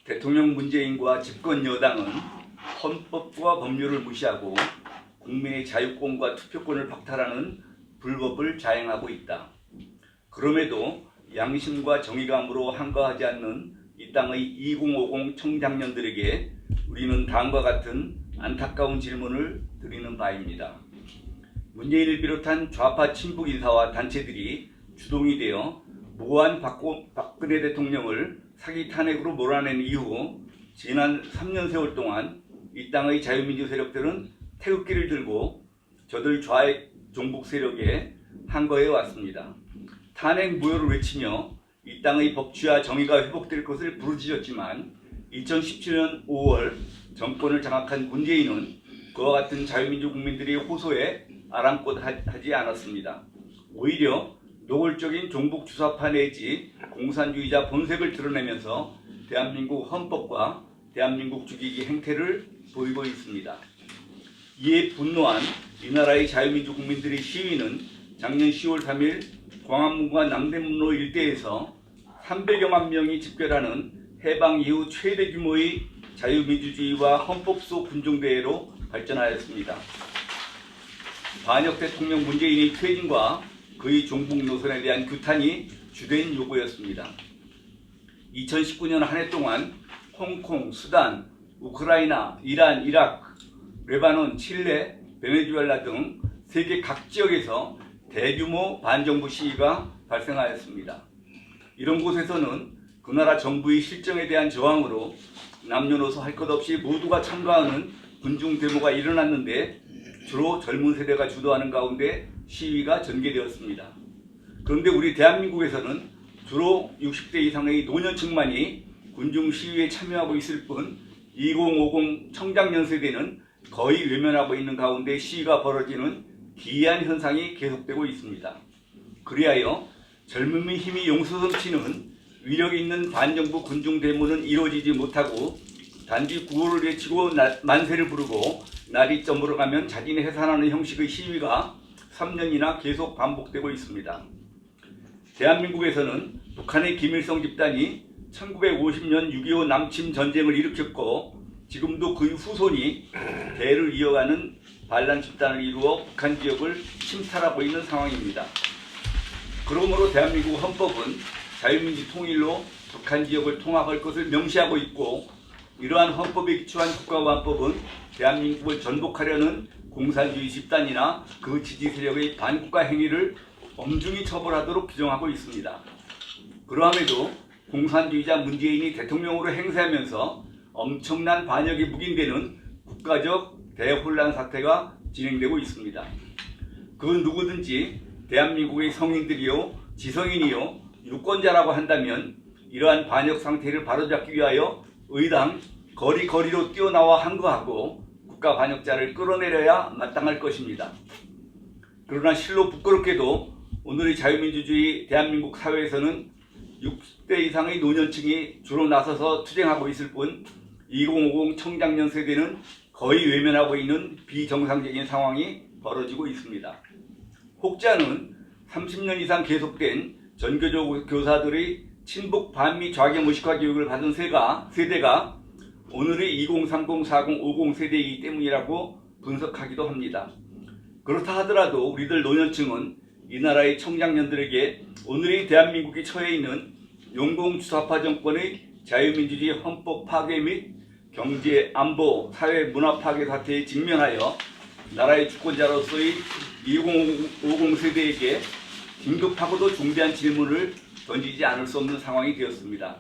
대통령 문재인과 집권 여당은 헌법과 법률을 무시하고 국민의 자유권과 투표권을 박탈하는 불법을 자행하고 있다. 그럼에도 양심과 정의감으로 한가하지 않는 이 땅의 2050 청장년들에게 우리는 다음과 같은 안타까운 질문을 드리는 바입니다. 문재인을 비롯한 좌파 친북 인사와 단체들이 주동이 되어 무고한 박근혜 대통령을 사기 탄핵으로 몰아낸 이후 지난 3년 세월 동안 이 땅의 자유민주 세력들은 태극기를 들고 저들 좌익 종북 세력에 항거해 왔습니다. 탄핵 무효를 외치며 이 땅의 법치와 정의가 회복될 것을 부르짖었지만 2017년 5월 정권을 장악한 문재인은 그와 같은 자유민주 국민들의 호소에 아랑곳하지 않았습니다. 오히려 노골적인 종북 주사파 내지 공산주의자 본색을 드러내면서 대한민국 헌법과 대한민국 죽이기 행태를 보이고 있습니다. 이에 분노한 이 나라의 자유민주 국민들의 시위는 작년 10월 3일 광화문과 남대문로 일대에서 300여만 명이 집결하는 해방 이후 최대 규모의 자유민주주의와 헌법소 군중대회로 발전하였습니다. 반역 대통령 문재인의 퇴진과 그의 종북 노선에 대한 규탄이 주된 요구였습니다. 2019년 한 해 동안 홍콩, 수단, 우크라이나, 이란, 이라크, 레바논, 칠레, 베네수엘라 등 세계 각 지역에서 대규모 반정부 시위가 발생하였습니다. 이런 곳에서는 그 나라 정부의 실정에 대한 저항으로 남녀노소 할 것 없이 모두가 참가하는 군중 데모가 일어났는데 주로 젊은 세대가 주도하는 가운데 시위가 전개되었습니다. 그런데 우리 대한민국에서는 주로 60대 이상의 노년층만이 군중 시위에 참여하고 있을 뿐 2050 청장년 세대는 거의 외면하고 있는 가운데 시위가 벌어지는 기이한 현상이 계속되고 있습니다. 그리하여 젊음의 힘이 용서넘치는 위력 있는 반정부 군중 데모는 이루어지지 못하고 단지 구호를 외치고 만세를 부르고 날이 저물어가면 자진해 해산하는 형식의 시위가 3년이나 계속 반복되고 있습니다. 대한민국에서는 북한의 김일성 집단이 1950년 6.25 남침 전쟁을 일으켰고 지금도 그의 후손이 대를 이어가는 반란 집단을 이루어 북한 지역을 침탈하고 있는 상황입니다. 그러므로 대한민국 헌법은 자유민주 통일로 북한 지역을 통합할 것을 명시하고 있고 이러한 헌법에 기초한 국가보안법은 대한민국을 전복하려는 공산주의 집단이나 그 지지 세력의 반국가 행위를 엄중히 처벌하도록 규정하고 있습니다. 그러함에도 공산주의자 문재인이 대통령으로 행세하면서 엄청난 반역에 묵인되는 국가적 대혼란 사태가 진행되고 있습니다. 그 누구든지 대한민국의 성인들이요, 지성인이요, 유권자라고 한다면 이러한 반역 상태를 바로잡기 위하여 의당 거리로 뛰어나와 항거하고 국가 반역자를 끌어내려야 마땅할 것입니다. 그러나 실로 부끄럽게도 오늘의 자유민주주의 대한민국 사회에서는 60대 이상의 노년층이 주로 나서서 투쟁하고 있을 뿐 2050 청장년 세대는 거의 외면하고 있는 비정상적인 상황이 벌어지고 있습니다. 혹자는 30년 이상 계속된 전교조 교사들의 친북 반미 좌계 무식화 교육을 받은 세대가 오늘의 2030, 40, 50 세대이기 때문이라고 분석하기도 합니다. 그렇다 하더라도 우리들 노년층은 이 나라의 청장년들에게 오늘의 대한민국이 처해 있는 용공주사파 정권의 자유민주주의 헌법 파괴 및 경제, 안보, 사회, 문화 파괴 사태에 직면하여 나라의 주권자로서의 2050 세대에게 긴급하고도 중대한 질문을 던지지 않을 수 없는 상황이 되었습니다.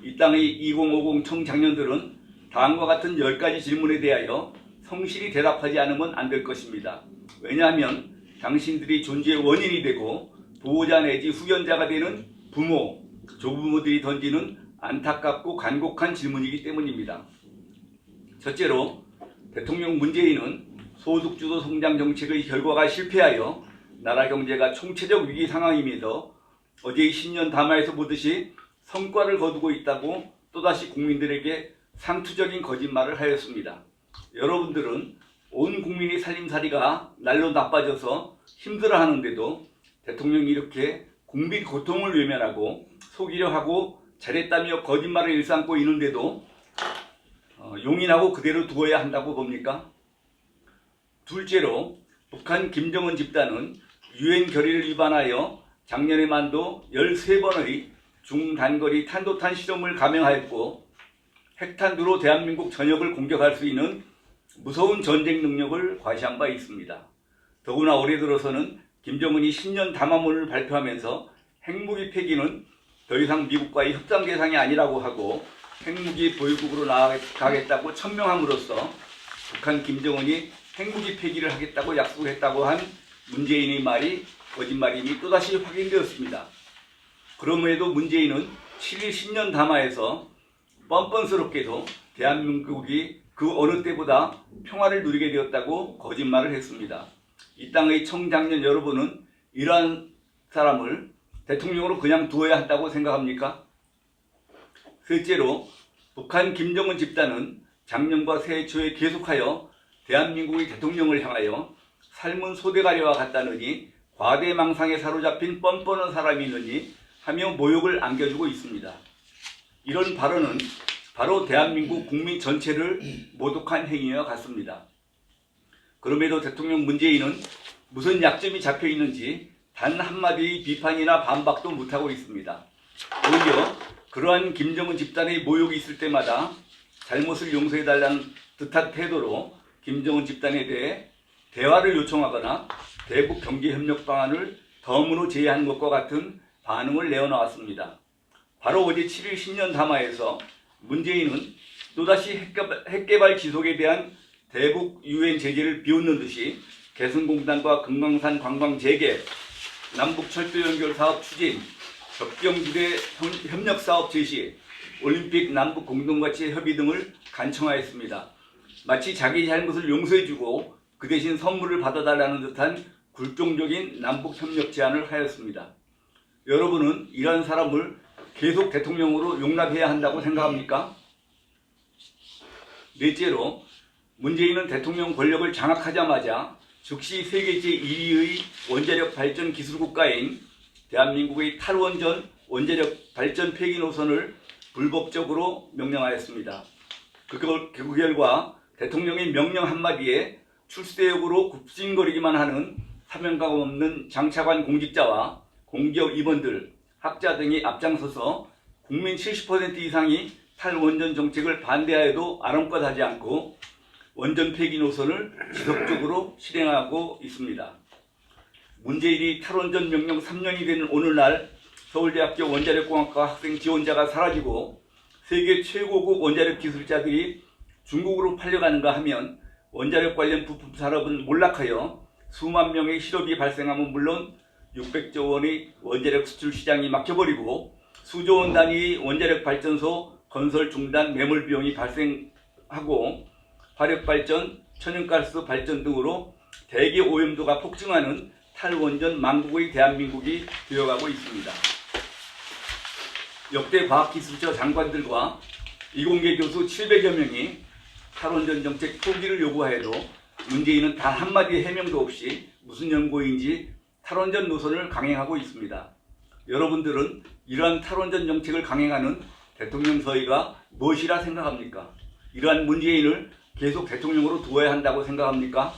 이 땅의 2050 청장년들은 다음과 같은 10가지 질문에 대하여 성실히 대답하지 않으면 안 될 것입니다. 왜냐하면 당신들이 존재의 원인이 되고 보호자 내지 후견자가 되는 부모, 조부모들이 던지는 안타깝고 간곡한 질문이기 때문입니다. 첫째로 대통령 문재인은 소득주도 성장 정책의 결과가 실패하여 나라 경제가 총체적 위기 상황임에도 어제의 신년 담화에서 보듯이 성과를 거두고 있다고 또다시 국민들에게 상투적인 거짓말을 하였습니다. 여러분들은 온 국민의 살림살이가 날로 나빠져서 힘들어하는데도 대통령이 이렇게 국민 고통을 외면하고 속이려 하고 잘했다며 거짓말을 일삼고 있는데도 용인하고 그대로 두어야 한다고 봅니까? 둘째로 북한 김정은 집단은 유엔 결의를 위반하여 작년에만도 13번의 중단거리 탄도탄 실험을 감행하였고 핵탄두로 대한민국 전역을 공격할 수 있는 무서운 전쟁 능력을 과시한 바 있습니다. 더구나 올해 들어서는 김정은이 신년 담화문을 발표하면서 핵무기 폐기는 더 이상 미국과의 협상 대상이 아니라고 하고 핵무기 보유국으로 나아가겠다고 천명함으로써 북한 김정은이 핵무기 폐기를 하겠다고 약속했다고 한 문재인의 말이 거짓말임이 또다시 확인되었습니다. 그럼에도 문재인은 7일 신년 담화에서 뻔뻔스럽게도 대한민국이 그 어느 때보다 평화를 누리게 되었다고 거짓말을 했습니다. 이 땅의 청장년 여러분은 이러한 사람을 대통령으로 그냥 두어야 한다고 생각합니까? 셋째로 북한 김정은 집단은 작년과 새해 초에 계속하여 대한민국의 대통령을 향하여 삶은 소대가리와 같다느니 과대망상에 사로잡힌 뻔뻔한 사람이 있느니 하며 모욕을 안겨주고 있습니다. 이런 발언은 바로 대한민국 국민 전체를 모독한 행위와 같습니다. 그럼에도 대통령 문재인은 무슨 약점이 잡혀 있는지 단 한마디의 비판이나 반박도 못하고 있습니다. 오히려 그러한 김정은 집단의 모욕이 있을 때마다 잘못을 용서해달라는 듯한 태도로 김정은 집단에 대해 대화를 요청하거나 대북 경제협력 방안을 덤으로 제의한 것과 같은 반응을 내어놓았습니다. 바로 어제 7일 신년 담화에서 문재인은 또다시 핵개발 지속에 대한 대북 유엔 제재를 비웃는 듯이 개성공단과 금강산 관광 재개, 남북 철도 연결 사업 추진, 접경지대 협력 사업 제시, 올림픽 남북 공동가치 협의 등을 간청하였습니다. 마치 자기 잘못을 용서해주고 그 대신 선물을 받아달라는 듯한 굴종적인 남북 협력 제안을 하였습니다. 여러분은 이러한 사람을 계속 대통령으로 용납해야 한다고 생각합니까? 넷째로 문재인은 대통령 권력을 장악하자마자 즉시 세계 제1위의 원자력 발전 기술 국가인 대한민국의 탈원전 원자력 발전 폐기 노선을 불법적으로 명령하였습니다. 그 결과 대통령의 명령 한마디에 출세욕으로 굽신거리기만 하는 사명감 없는 장차관 공직자와 공기업 임원들, 학자 등이 앞장서서 국민 70% 이상이 탈원전 정책을 반대하여도 아랑곳하지 않고 원전 폐기 노선을 지속적으로 실행하고 있습니다. 문재인이 탈원전 명령 3년이 되는 오늘날 서울대학교 원자력공학과 학생 지원자가 사라지고 세계 최고급 원자력 기술자들이 중국으로 팔려가는가 하면 원자력 관련 부품 산업은 몰락하여 수만 명의 실업이 발생하면 물론 600조 원의 원자력 수출 시장이 막혀버리고 수조 원 단위의 원자력 발전소 건설 중단 매몰 비용이 발생하고 화력발전, 천연가스 발전 등으로 대기 오염도가 폭증하는 탈원전 망국의 대한민국이 되어가고 있습니다. 역대 과학기술처 장관들과 이공계 교수 700여 명이 탈원전 정책 포기를 요구하여도 문재인은 단 한마디 해명도 없이 무슨 연고인지 탈원전 노선을 강행하고 있습니다. 여러분들은 이러한 탈원전 정책을 강행하는 대통령 서희가 무엇이라 생각합니까? 이러한 문재인을 계속 대통령으로 두어야 한다고 생각합니까?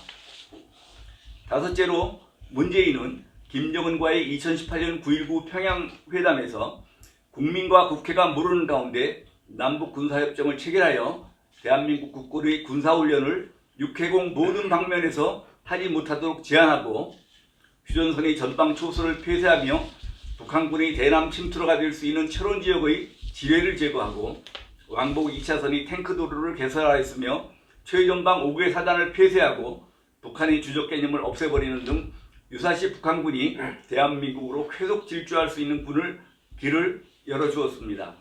다섯째로 문재인은 김정은과의 2018년 9.19 평양회담에서 국민과 국회가 모르는 가운데 남북 군사협정을 체결하여 대한민국 국군의 군사훈련을 육해공 모든 방면에서 하지 못하도록 제한하고 휴전선의 전방 초소를 폐쇄하며 북한군의 대남 침투로가 될 수 있는 철원지역의 지뢰를 제거하고 왕복 2차선의 탱크 도로를 개설하였으며 최전방 5개 사단을 폐쇄하고 북한의 주적 개념을 없애버리는 등 유사시 북한군이 대한민국으로 쾌속 질주할 수 있는 길을 열어주었습니다.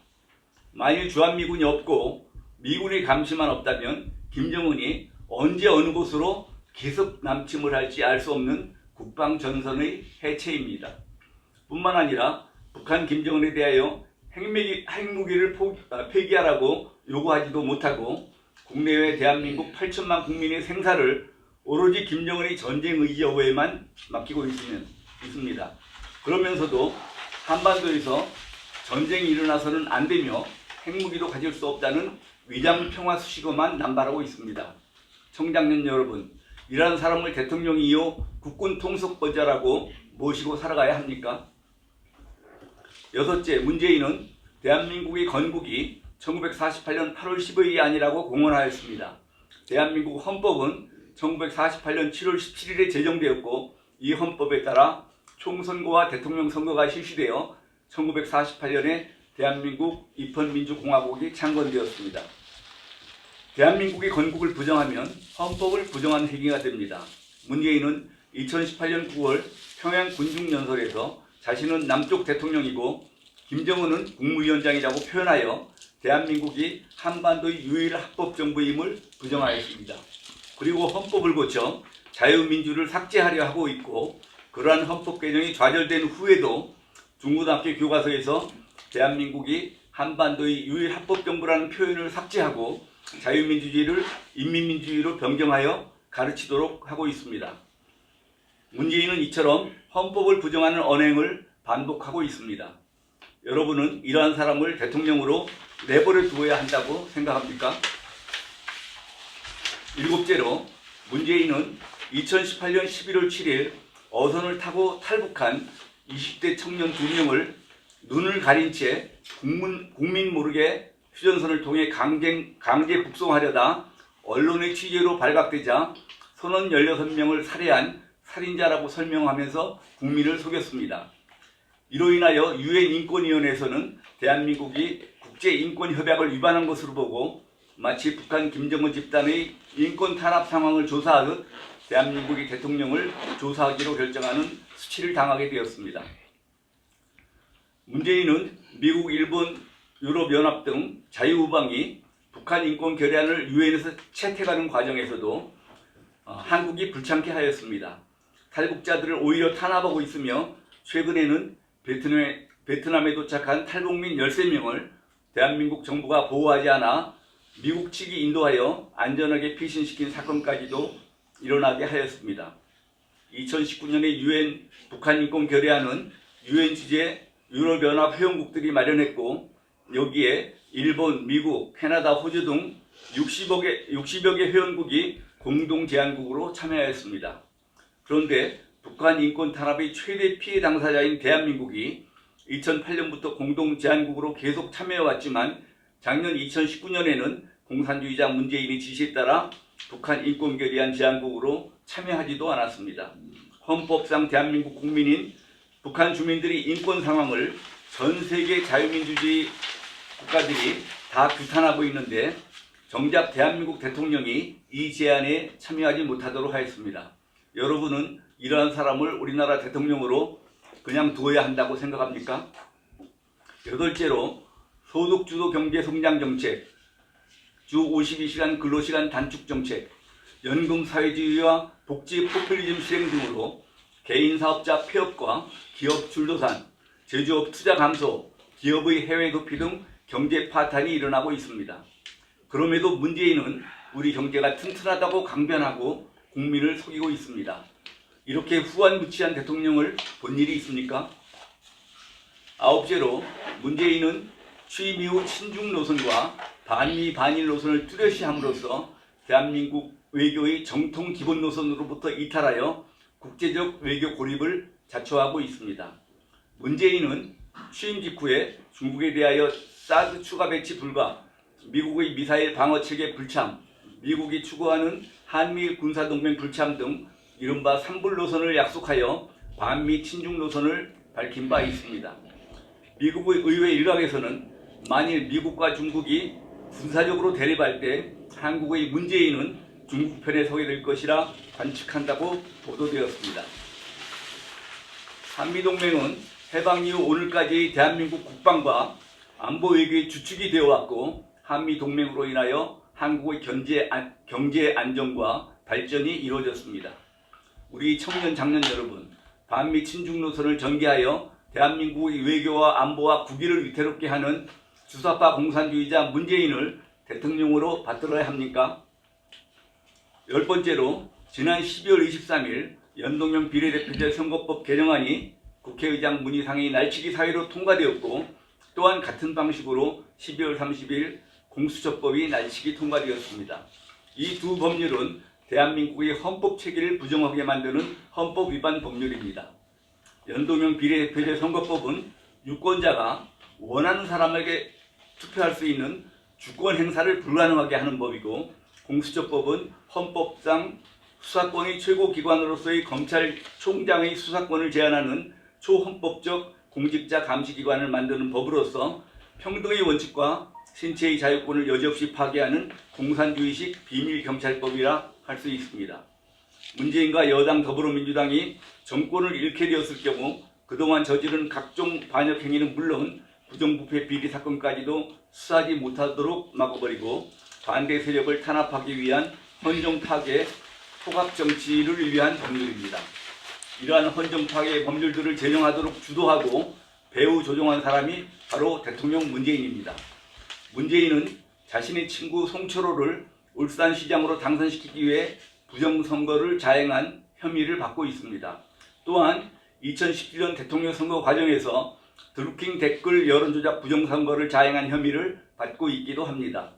만일 주한미군이 없고 미군의 감시만 없다면 김정은이 언제 어느 곳으로 계속 남침을 할지 알 수 없는 국방전선의 해체입니다. 뿐만 아니라 북한 김정은에 대하여 핵무기를 폐기하라고 요구하지도 못하고 국내외 대한민국 8천만 국민의 생사를 오로지 김정은의 전쟁 의지 여부에만 맡기고 있습니다. 그러면서도 한반도에서 전쟁이 일어나서는 안 되며 핵무기도 가질 수 없다는 위장 평화 수식어만 남발하고 있습니다. 청장년 여러분, 이러한 사람을 대통령이요 국군 통속권자라고 모시고 살아가야 합니까? 여섯째, 문재인은 대한민국의 건국이 1948년 8월 15일이 아니라고 공언하였습니다. 대한민국 헌법은 1948년 7월 17일에 제정되었고 이 헌법에 따라 총선거와 대통령 선거가 실시되어 1948년에 대한민국 입헌민주공화국이 창건되었습니다. 대한민국의 건국을 부정하면 헌법을 부정한 행위가 됩니다. 문재인은 2018년 9월 평양 군중연설에서 자신은 남쪽 대통령이고 김정은은 국무위원장이라고 표현하여 대한민국이 한반도의 유일 합법정부임을 부정하였습니다. 그리고 헌법을 고쳐 자유민주를 삭제하려 하고 있고 그러한 헌법 개정이 좌절된 후에도 중고등학교 교과서에서 대한민국이 한반도의 유일 합법정부라는 표현을 삭제하고 자유민주주의를 인민민주주의로 변경하여 가르치도록 하고 있습니다. 문재인은 이처럼 헌법을 부정하는 언행을 반복하고 있습니다. 여러분은 이러한 사람을 대통령으로 내버려 두어야 한다고 생각합니까? 일곱째로 문재인은 2018년 11월 7일 어선을 타고 탈북한 20대 청년 2명을 눈을 가린 채 국민 모르게 휴전선을 통해 강제 북송하려다 언론의 취재로 발각되자 선원 16명을 살해한 살인자라고 설명하면서 국민을 속였습니다. 이로 인하여 유엔 인권위원회에서는 대한민국이 국제인권협약을 위반한 것으로 보고 마치 북한 김정은 집단의 인권 탄압 상황을 조사하듯 대한민국의 대통령을 조사하기로 결정하는 수치를 당하게 되었습니다. 문재인은 미국, 일본, 유럽연합 등 자유우방이 북한 인권 결의안을 유엔에서 채택하는 과정에서도 한국이 불참케 하였습니다. 탈북자들을 오히려 탄압하고 있으며 최근에는 베트남에 도착한 탈북민 13명을 대한민국 정부가 보호하지 않아 미국 측이 인도하여 안전하게 피신시킨 사건까지도 일어나게 하였습니다. 2019년에 유엔 북한 인권 결의안은 유엔 주재 유럽연합 회원국들이 마련했고 여기에 일본, 미국, 캐나다, 호주 등 60여 개 회원국이 공동 제안국으로 참여하였습니다. 그런데 북한 인권 탄압의 최대 피해 당사자인 대한민국이 2008년부터 공동 제안국으로 계속 참여해왔지만 작년 2019년에는 공산주의자 문재인의 지시에 따라 북한 인권 결의안 제안국으로 참여하지도 않았습니다. 헌법상 대한민국 국민인 북한 주민들이 인권 상황을 전 세계 자유민주주의 국가들이 다 규탄하고 있는데 정작 대한민국 대통령이 이 제안에 참여하지 못하도록 하였습니다. 여러분은 이러한 사람을 우리나라 대통령으로 그냥 두어야 한다고 생각합니까? 여덟째로 소득주도 경제성장 정책, 주 52시간 근로시간 단축 정책, 연금사회주의와 복지 포퓰리즘 실행 등으로 개인사업자 폐업과 기업 줄도산, 제조업 투자 감소, 기업의 해외 도피 등 경제 파탄이 일어나고 있습니다. 그럼에도 문재인은 우리 경제가 튼튼하다고 강변하고 국민을 속이고 있습니다. 이렇게 후한무치한 대통령을 본 일이 있습니까? 아홉째로 문재인은 취임 이후 친중 노선과 반미 반일 노선을 뚜렷이 함으로써 대한민국 외교의 정통 기본 노선으로부터 이탈하여 국제적 외교 고립을 자초하고 있습니다. 문재인은 취임 직후에 중국에 대하여 사드 추가 배치 불가, 미국의 미사일 방어 체계 불참, 미국이 추구하는 한미 군사동맹 불참 등 이른바 삼불 노선을 약속하여 반미 친중 노선을 밝힌 바 있습니다. 미국의 의회 일각에서는 만일 미국과 중국이 군사적으로 대립할 때 한국의 문재인은 중국 편에 서게 될 것이라 관측한다고 보도되었습니다. 한미동맹은 해방 이후 오늘까지 대한민국 국방과 안보 외교의 주축이 되어왔고 한미동맹으로 인하여 한국의 경제 안정과 발전이 이루어졌습니다. 우리 청년 장년 여러분, 반미 친중 노선을 전개하여 대한민국의 외교와 안보와 국위를 위태롭게 하는 주사파 공산주의자 문재인을 대통령으로 받들어야 합니까? 열 번째로 지난 12월 23일 연동형 비례대표제 선거법 개정안이 국회의장 문희상의 날치기 사유로 통과되었고 또한 같은 방식으로 12월 30일 공수처법이 날치기 통과되었습니다. 이 두 법률은 대한민국의 헌법 체계를 부정하게 만드는 헌법 위반 법률입니다. 연동형 비례대표제 선거법은 유권자가 원하는 사람에게 투표할 수 있는 주권 행사를 불가능하게 하는 법이고, 공수처법은 헌법상 수사권의 최고기관으로서의 검찰총장의 수사권을 제한하는 초헌법적 공직자 감시기관을 만드는 법으로서 평등의 원칙과 신체의 자유권을 여지없이 파괴하는 공산주의식 비밀경찰법이라 할 수 있습니다. 문재인과 여당 더불어민주당이 정권을 잃게 되었을 경우 그동안 저지른 각종 반역 행위는 물론 부정부패 비리 사건까지도 수사하지 못하도록 막아버리고 반대 세력을 탄압하기 위한 헌정 파괴, 폭압 정치를 위한 법률입니다. 이러한 헌정 파괴 법률들을 제정하도록 주도하고 배후 조종한 사람이 바로 대통령 문재인입니다. 문재인은 자신의 친구 송철호를 울산시장으로 당선시키기 위해 부정선거를 자행한 혐의를 받고 있습니다. 또한 2017년 대통령 선거 과정에서 드루킹 댓글 여론조작 부정선거를 자행한 혐의를 받고 있기도 합니다.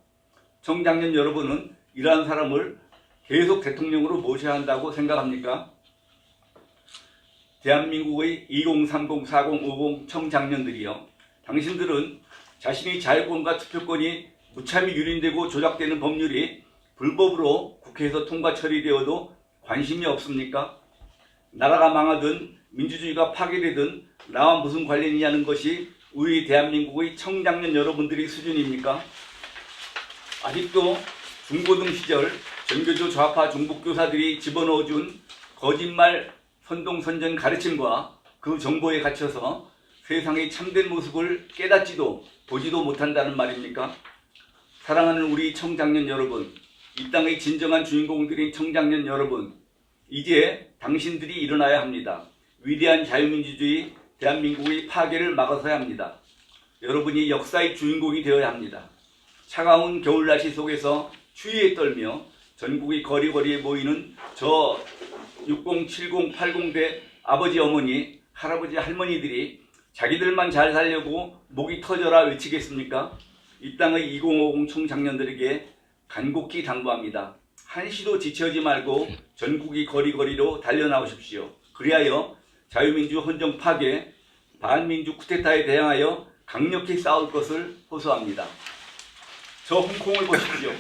청장년 여러분은 이러한 사람을 계속 대통령으로 모셔야 한다고 생각합니까? 대한민국의 2030, 40, 50 청장년들이요, 당신들은 자신의 자유권과 투표권이 무참히 유린되고 조작되는 법률이 불법으로 국회에서 통과 처리되어도 관심이 없습니까? 나라가 망하든 민주주의가 파괴되든 나와 무슨 관련이냐는 것이 우리 대한민국의 청장년 여러분들의 수준입니까? 아직도 중고등 시절 전교조 좌파 중북교사들이 집어넣어준 거짓말 선동선전 가르침과 그 정보에 갇혀서 세상의 참된 모습을 깨닫지도 보지도 못한다는 말입니까? 사랑하는 우리 청장년 여러분, 이 땅의 진정한 주인공들인 청장년 여러분, 이제 당신들이 일어나야 합니다. 위대한 자유민주주의 대한민국의 파괴를 막아서야 합니다. 여러분이 역사의 주인공이 되어야 합니다. 차가운 겨울날씨 속에서 추위에 떨며 전국의 거리거리에 모이는 저 60, 70, 80대 아버지, 어머니, 할아버지, 할머니들이 자기들만 잘 살려고 목이 터져라 외치겠습니까? 이 땅의 2050 청장년들에게 간곡히 당부합니다. 한시도 지체하지 말고 전국의 거리거리로 달려나오십시오. 그리하여 자유민주 헌정 파괴, 반민주 쿠데타에 대항하여 강력히 싸울 것을 호소합니다. 저 홍콩을 보십시오.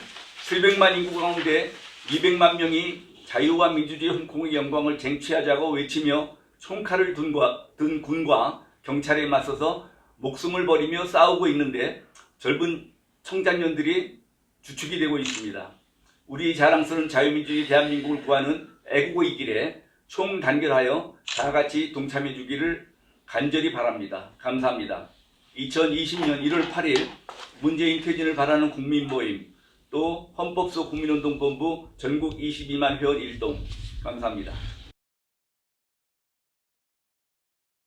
700만 인구 가운데 200만 명이 자유와 민주주의 홍콩의 영광을 쟁취하자고 외치며 총칼을 든 군과 경찰에 맞서서 목숨을 버리며 싸우고 있는데 젊은 청장년들이 주축이 되고 있습니다. 우리 자랑스러운 자유민주주의 대한민국을 구하는 애국의 길에 총단결하여 다같이 동참해 주기를 간절히 바랍니다. 감사합니다. 2020년 1월 8일 문재인 퇴진을 바라는 국민모임, 또 헌법소 국민운동본부 전국 22만 회원 일동. 감사합니다.